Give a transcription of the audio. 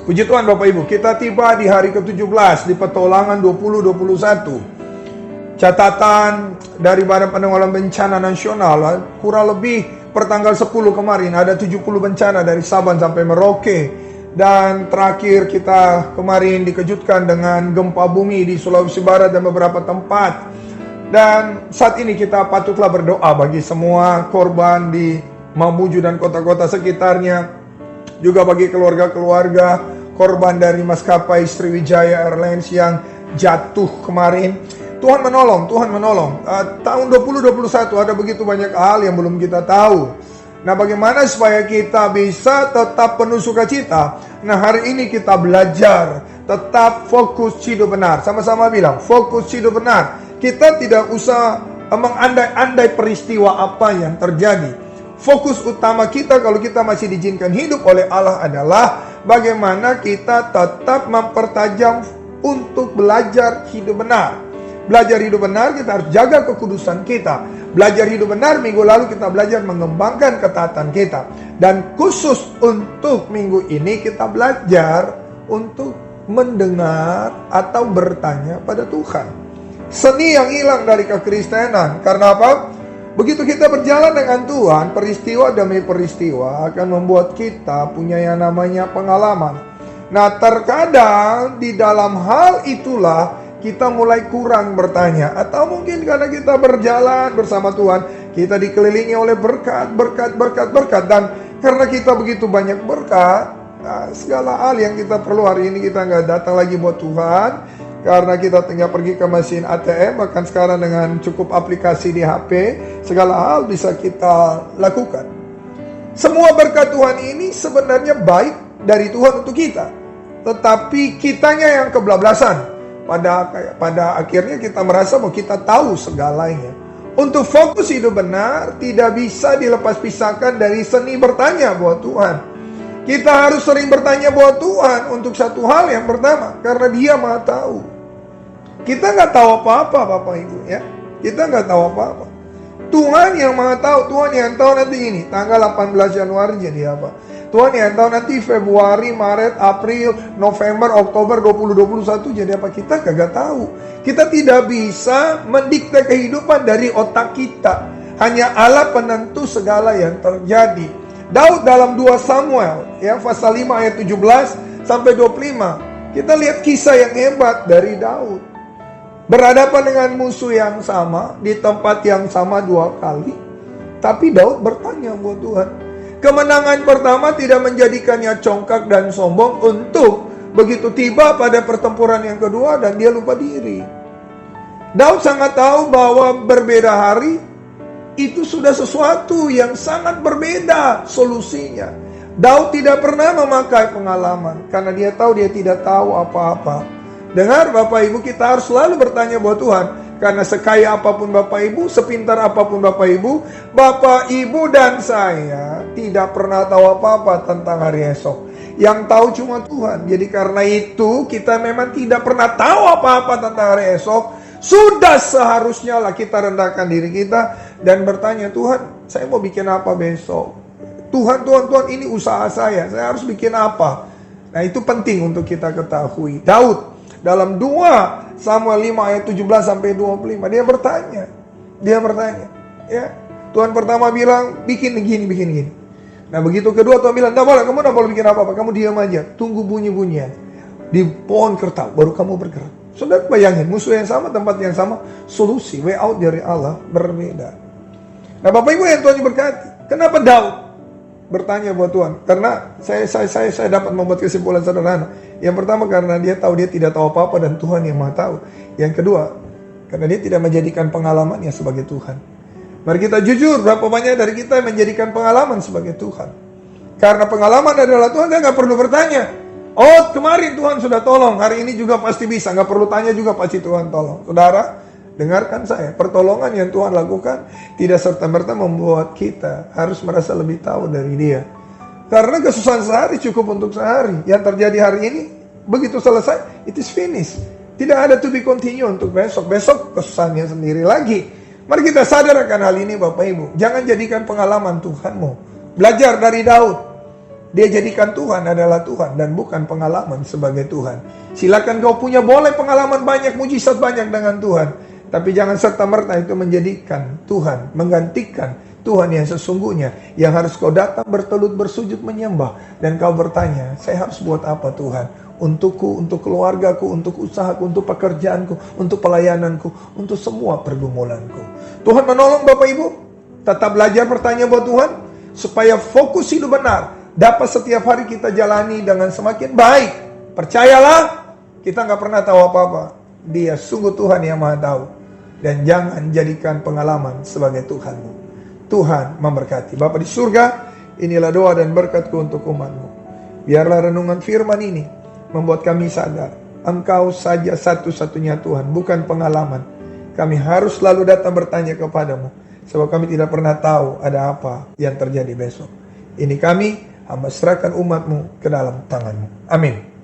Puji Tuhan Bapak Ibu, kita tiba di hari ke-17 di Petualangan 2021. Catatan dari Badan Penanggulangan Bencana Nasional, kurang lebih pertanggal 10 kemarin ada 70 bencana dari Sabang sampai Merauke. Dan terakhir kita kemarin dikejutkan dengan gempa bumi di Sulawesi Barat dan beberapa tempat. Dan saat ini kita patutlah berdoa bagi semua korban di Mamuju dan kota-kota sekitarnya, juga bagi keluarga-keluarga korban dari maskapai Sriwijaya Airlines yang jatuh kemarin. Tuhan menolong, Tuhan menolong. Tahun 2021 ada begitu banyak hal yang belum kita tahu. Nah, bagaimana supaya kita bisa tetap penuh sukacita? Nah, hari ini kita belajar tetap fokus hidup benar. Sama-sama bilang, fokus hidup benar. Kita tidak usah mengandai-andai peristiwa apa yang terjadi. Fokus utama kita kalau kita masih diizinkan hidup oleh Allah adalah bagaimana kita tetap mempertajam untuk belajar hidup benar. Belajar hidup benar, kita harus jaga kekudusan kita. Belajar hidup benar, minggu lalu kita belajar mengembangkan ketaatan kita. Dan khusus untuk minggu ini kita belajar untuk mendengar atau bertanya pada Tuhan. Seni yang hilang dari kekristenan. Karena apa? Begitu kita berjalan dengan Tuhan, peristiwa demi peristiwa akan membuat kita punya yang namanya pengalaman. Nah, terkadang di dalam hal itulah kita mulai kurang bertanya. Atau mungkin karena kita berjalan bersama Tuhan, kita dikelilingi oleh berkat. Dan karena kita begitu banyak berkat, segala hal yang kita perlu hari ini kita nggak datang lagi buat Tuhan. Karena kita tinggal pergi ke mesin ATM, bahkan sekarang dengan cukup aplikasi di HP, segala hal bisa kita lakukan. Semua berkat Tuhan ini sebenarnya baik dari Tuhan untuk kita. Tetapi kitanya yang kebablasan. Pada akhirnya kita merasa bahwa kita tahu segalanya. Untuk fokus hidup benar, tidak bisa dilepas pisahkan dari seni bertanya buat Tuhan. Kita harus sering bertanya buat Tuhan untuk satu hal yang pertama, karena Dia Maha tahu. Kita nggak tahu apa-apa, Bapak Ibu ya. Kita nggak tahu apa-apa. Tuhan yang Maha tahu, Tuhan yang tahu nanti ini tanggal 18 Januari jadi apa. Tuhan yang tahu nanti Februari, Maret, April, November, Oktober 2021 jadi apa. Kita kagak tahu. Kita tidak bisa mendikte kehidupan dari otak kita. Hanya Allah penentu segala yang terjadi. Daud dalam 2 Samuel ya pasal 5 ayat 17 sampai 25. Kita lihat kisah yang hebat dari Daud. Berhadapan dengan musuh yang sama di tempat yang sama 2 kali. Tapi Daud bertanya buat Tuhan. Kemenangan pertama tidak menjadikannya congkak dan sombong untuk begitu tiba pada pertempuran yang kedua dan dia lupa diri. Daud sangat tahu bahwa berbeda hari itu sudah sesuatu yang sangat berbeda solusinya. Daud tidak pernah memakai pengalaman karena dia tahu dia tidak tahu apa-apa. Dengar Bapak Ibu, kita harus selalu bertanya buat Tuhan. Karena sekaya apapun Bapak Ibu, sepintar apapun Bapak Ibu dan saya tidak pernah tahu apa-apa tentang hari esok. Yang tahu cuma Tuhan. Jadi karena itu kita memang tidak pernah tahu apa-apa tentang hari esok. Sudah seharusnya lah kita rendahkan diri kita dan bertanya, Tuhan, saya mau bikin apa besok? Tuhan, ini usaha saya harus bikin apa? Nah, itu penting untuk kita ketahui. Daud dalam 2 Samuel 5 ayat 17 sampai 25 dia bertanya. Ya. Tuhan pertama bilang bikin gini. Nah, begitu kedua Tuhan bilang, kamu enggak boleh bikin apa-apa, kamu diam aja, tunggu bunyi-bunyian di pohon kertau baru kamu bergerak. Saudara bayangin, musuh yang sama, tempat yang sama, solusi, way out dari Allah berbeda. Nah, Bapak Ibu yang Tuhan diberkati, kenapa Daud bertanya buat Tuhan? Karena saya dapat membuat kesimpulan sederhana. Yang pertama karena dia tahu dia tidak tahu apa-apa dan Tuhan yang Maha tahu. Yang kedua, karena dia tidak menjadikan pengalamannya sebagai Tuhan. Mari kita jujur, berapa banyak dari kita menjadikan pengalaman sebagai Tuhan. Karena pengalaman adalah Tuhan, dia nggak perlu bertanya. Oh, kemarin Tuhan sudah tolong, hari ini juga pasti bisa. Nggak perlu tanya juga pasti Tuhan tolong. Saudara, dengarkan saya. Pertolongan yang Tuhan lakukan tidak serta-merta membuat kita harus merasa lebih tahu dari Dia. Karena kesusahan sehari cukup untuk sehari. Yang terjadi hari ini, begitu selesai, it is finished. Tidak ada to be continue untuk besok. Besok kesusahannya sendiri lagi. Mari kita sadarkan hal ini Bapak Ibu. Jangan jadikan pengalaman Tuhanmu. Belajar dari Daud. Dia jadikan Tuhan adalah Tuhan dan bukan pengalaman sebagai Tuhan. Silakan kau punya boleh pengalaman banyak, mujizat banyak dengan Tuhan. Tapi jangan serta-merta itu menjadikan Tuhan, menggantikan Tuhan yang sesungguhnya. Yang harus kau datang bertelut bersujud menyembah. Dan kau bertanya, saya harus buat apa Tuhan? Untukku, untuk keluargaku, untuk usahaku, untuk pekerjaanku, untuk pelayananku, untuk semua pergumulanku. Tuhan menolong Bapak Ibu. Tetap belajar bertanya buat Tuhan. Supaya fokus hidup benar dapat setiap hari kita jalani dengan semakin baik. Percayalah, kita gak pernah tahu apa-apa. Dia sungguh Tuhan yang maha tahu. Dan jangan jadikan pengalaman sebagai Tuhanmu. Tuhan memberkati. Bapa di surga, inilah doa dan berkat-Ku untuk umat-Mu. Biarlah renungan firman ini membuat kami sadar, Engkau saja satu-satunya Tuhan, bukan pengalaman. Kami harus selalu datang bertanya kepadamu, sebab kami tidak pernah tahu ada apa yang terjadi besok. Ini kami, hamba serahkan umat-Mu ke dalam tangan-Mu. Amin.